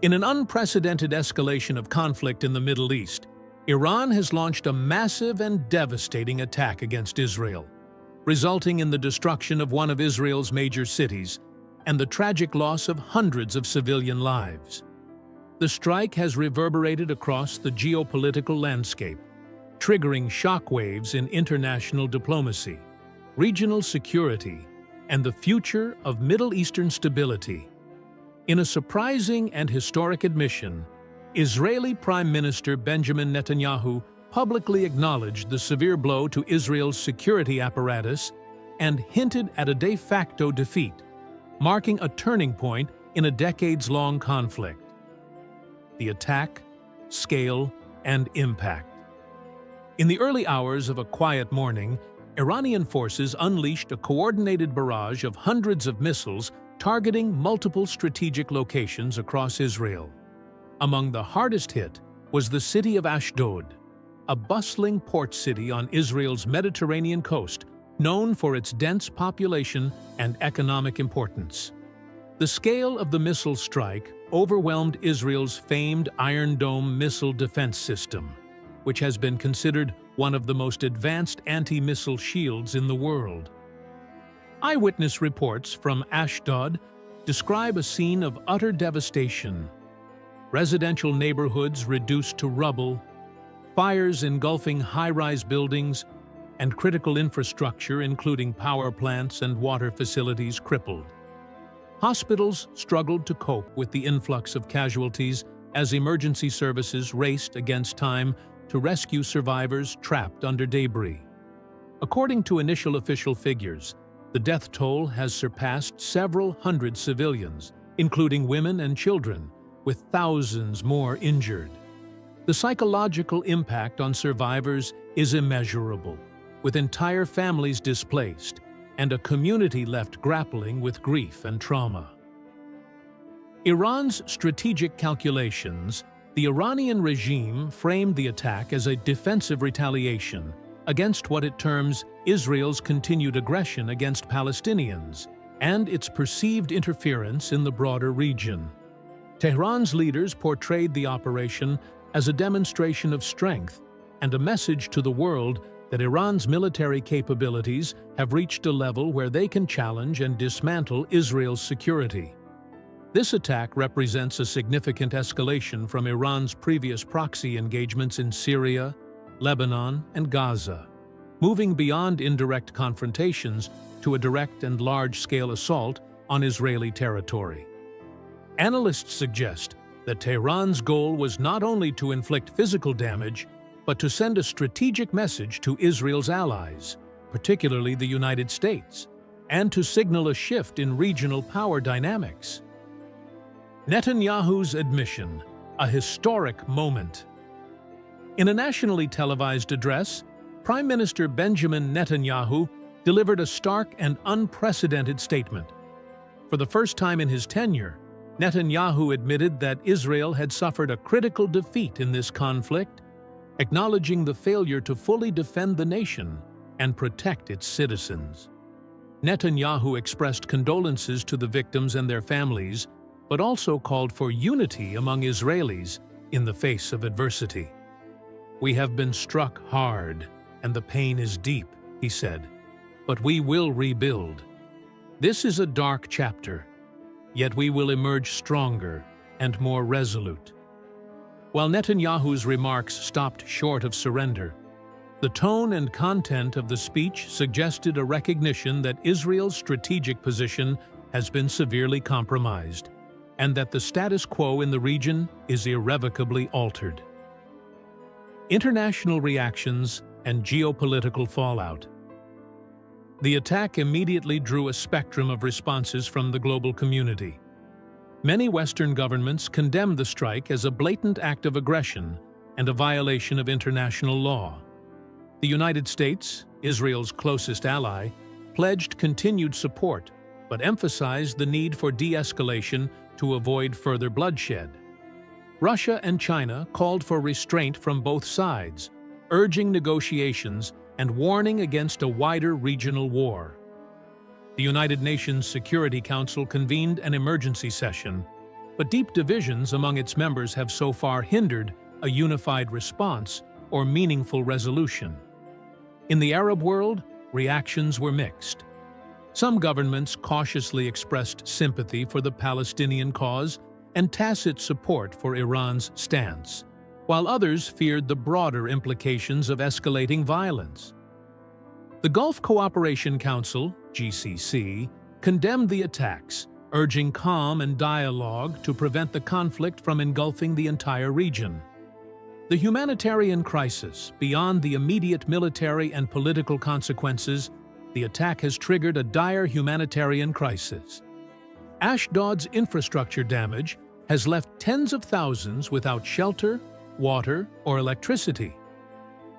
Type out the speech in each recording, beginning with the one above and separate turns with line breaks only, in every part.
In an unprecedented escalation of conflict in the Middle East, Iran has launched a massive and devastating attack against Israel, resulting in the destruction of one of Israel's major cities and the tragic loss of hundreds of civilian lives. The strike has reverberated across the geopolitical landscape, triggering shockwaves in international diplomacy, regional security, and the future of Middle Eastern stability. In a surprising and historic admission, Israeli Prime Minister Benjamin Netanyahu publicly acknowledged the severe blow to Israel's security apparatus and hinted at a de facto defeat, marking a turning point in a decades-long conflict. The attack, scale, and impact. In the early hours of a quiet morning, Iranian forces unleashed a coordinated barrage of hundreds of missiles targeting multiple strategic locations across Israel. Among the hardest hit was the city of Ashdod, a bustling port city on Israel's Mediterranean coast, known for its dense population and economic importance. The scale of the missile strike overwhelmed Israel's famed Iron Dome missile defense system, which has been considered one of the most advanced anti-missile shields in the world. Eyewitness reports from Ashdod describe a scene of utter devastation. Residential neighborhoods reduced to rubble, fires engulfing high-rise buildings, and critical infrastructure including power plants and water facilities crippled. Hospitals struggled to cope with the influx of casualties as emergency services raced against time to rescue survivors trapped under debris. According to initial official figures, the death toll has surpassed several hundred civilians, including women and children, with thousands more injured. The psychological impact on survivors is immeasurable, with entire families displaced and a community left grappling with grief and trauma. Iran's strategic calculations. The Iranian regime framed the attack as a defensive retaliation against what it terms Israel's continued aggression against Palestinians and its perceived interference in the broader region. Tehran's leaders portrayed the operation as a demonstration of strength and a message to the world that Iran's military capabilities have reached a level where they can challenge and dismantle Israel's security. This attack represents a significant escalation from Iran's previous proxy engagements in Syria, Lebanon, and Gaza, moving beyond indirect confrontations to a direct and large-scale assault on Israeli territory. Analysts suggest that Tehran's goal was not only to inflict physical damage, but to send a strategic message to Israel's allies, particularly the United States, and to signal a shift in regional power dynamics. Netanyahu's admission, a historic moment. In a nationally televised address, Prime Minister Benjamin Netanyahu delivered a stark and unprecedented statement. For the first time in his tenure, Netanyahu admitted that Israel had suffered a critical defeat in this conflict, acknowledging the failure to fully defend the nation and protect its citizens. Netanyahu expressed condolences to the victims and their families, but also called for unity among Israelis in the face of adversity. "We have been struck hard, and the pain is deep," he said, "but we will rebuild. This is a dark chapter, yet we will emerge stronger and more resolute." While Netanyahu's remarks stopped short of surrender, the tone and content of the speech suggested a recognition that Israel's strategic position has been severely compromised, and that the status quo in the region is irrevocably altered. International reactions and geopolitical fallout. The attack immediately drew a spectrum of responses from the global community. Many Western governments condemned the strike as a blatant act of aggression and a violation of international law. The United States, Israel's closest ally, pledged continued support, but emphasized the need for de-escalation to avoid further bloodshed. Russia and China called for restraint from both sides, urging negotiations and warning against a wider regional war. The United Nations Security Council convened an emergency session, but deep divisions among its members have so far hindered a unified response or meaningful resolution. In the Arab world, reactions were mixed. Some governments cautiously expressed sympathy for the Palestinian cause and tacit support for Iran's stance, while others feared the broader implications of escalating violence. The Gulf Cooperation Council, GCC, condemned the attacks, urging calm and dialogue to prevent the conflict from engulfing the entire region. The humanitarian crisis, beyond the immediate military and political consequences, the attack has triggered a dire humanitarian crisis. Ashdod's infrastructure damage has left tens of thousands without shelter, water, or electricity.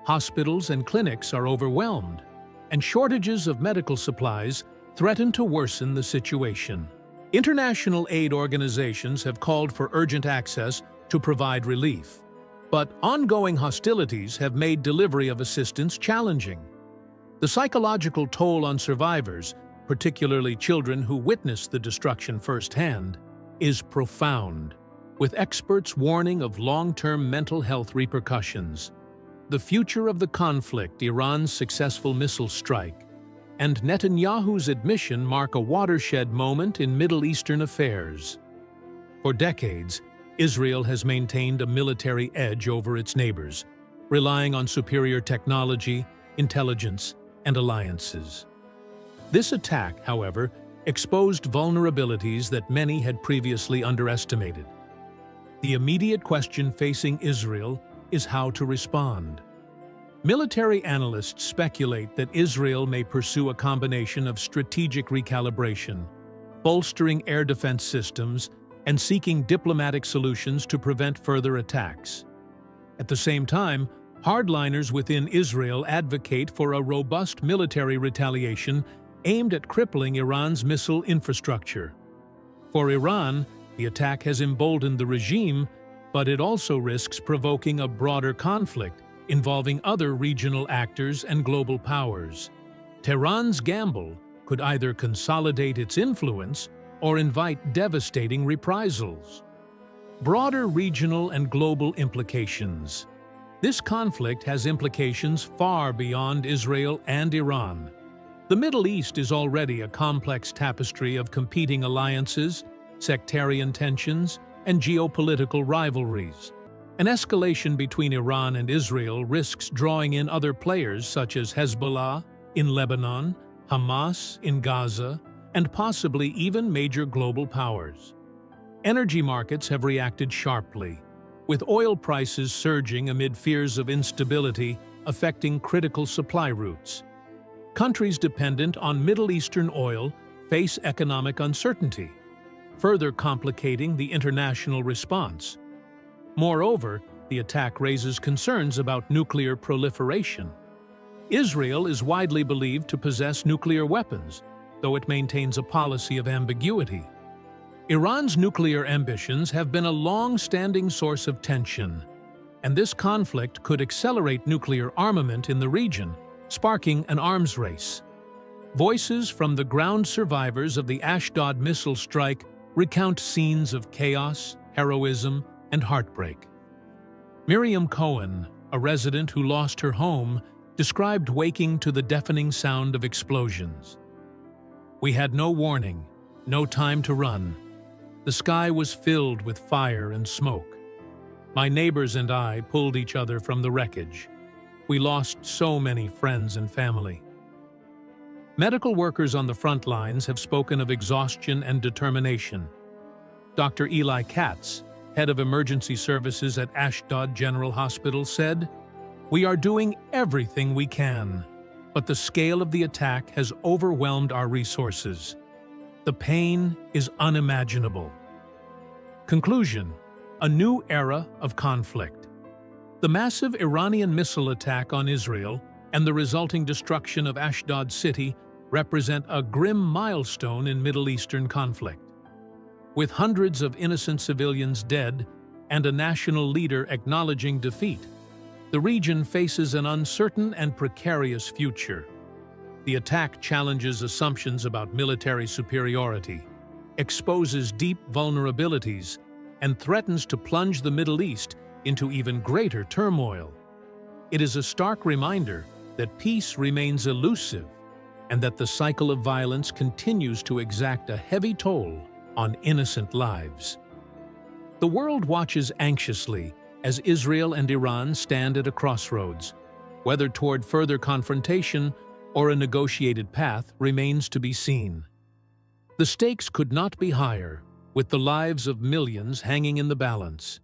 Hospitals and clinics are overwhelmed, and shortages of medical supplies threaten to worsen the situation. International aid organizations have called for urgent access to provide relief, but ongoing hostilities have made delivery of assistance challenging. The psychological toll on survivors, particularly children who witnessed the destruction firsthand, is profound, with experts warning of long-term mental health repercussions. The future of the conflict, Iran's successful missile strike, and Netanyahu's admission mark a watershed moment in Middle Eastern affairs. For decades, Israel has maintained a military edge over its neighbors, relying on superior technology, intelligence, and alliances. This attack, however, exposed vulnerabilities that many had previously underestimated. The immediate question facing Israel is how to respond. Military analysts speculate that Israel may pursue a combination of strategic recalibration, bolstering air defense systems, and seeking diplomatic solutions to prevent further attacks. At the same time, hardliners within Israel advocate for a robust military retaliation aimed at crippling Iran's missile infrastructure. For Iran, the attack has emboldened the regime, but it also risks provoking a broader conflict involving other regional actors and global powers. Tehran's gamble could either consolidate its influence or invite devastating reprisals. Broader regional and global implications. This conflict has implications far beyond Israel and Iran. The Middle East is already a complex tapestry of competing alliances, sectarian tensions, and geopolitical rivalries. An escalation between Iran and Israel risks drawing in other players such as Hezbollah in Lebanon, Hamas in Gaza, and possibly even major global powers. Energy markets have reacted sharply, with oil prices surging amid fears of instability affecting critical supply routes. Countries dependent on Middle Eastern oil face economic uncertainty, further complicating the international response. Moreover, the attack raises concerns about nuclear proliferation. Israel is widely believed to possess nuclear weapons, though it maintains a policy of ambiguity. Iran's nuclear ambitions have been a long-standing source of tension, and this conflict could accelerate nuclear armament in the region, sparking an arms race. Voices from the ground survivors of the Ashdod missile strike recount scenes of chaos, heroism, and heartbreak. Miriam Cohen, a resident who lost her home, described waking to the deafening sound of explosions. "We had no warning, no time to run. The sky was filled with fire and smoke. My neighbors and I pulled each other from the wreckage. We lost so many friends and family." Medical workers on the front lines have spoken of exhaustion and determination. Dr. Eli Katz, head of emergency services at Ashdod General Hospital, said, "We are doing everything we can, but the scale of the attack has overwhelmed our resources. The pain is unimaginable." Conclusion: a new era of conflict. The massive Iranian missile attack on Israel and the resulting destruction of Ashdod city represent a grim milestone in Middle Eastern conflict. With hundreds of innocent civilians dead and a national leader acknowledging defeat, the region faces an uncertain and precarious future. The attack challenges assumptions about military superiority, exposes deep vulnerabilities, and threatens to plunge the Middle East into even greater turmoil. It is a stark reminder that peace remains elusive and that the cycle of violence continues to exact a heavy toll on innocent lives. The world watches anxiously as Israel and Iran stand at a crossroads. Whether toward further confrontation or a negotiated path remains to be seen. The stakes could not be higher, with the lives of millions hanging in the balance.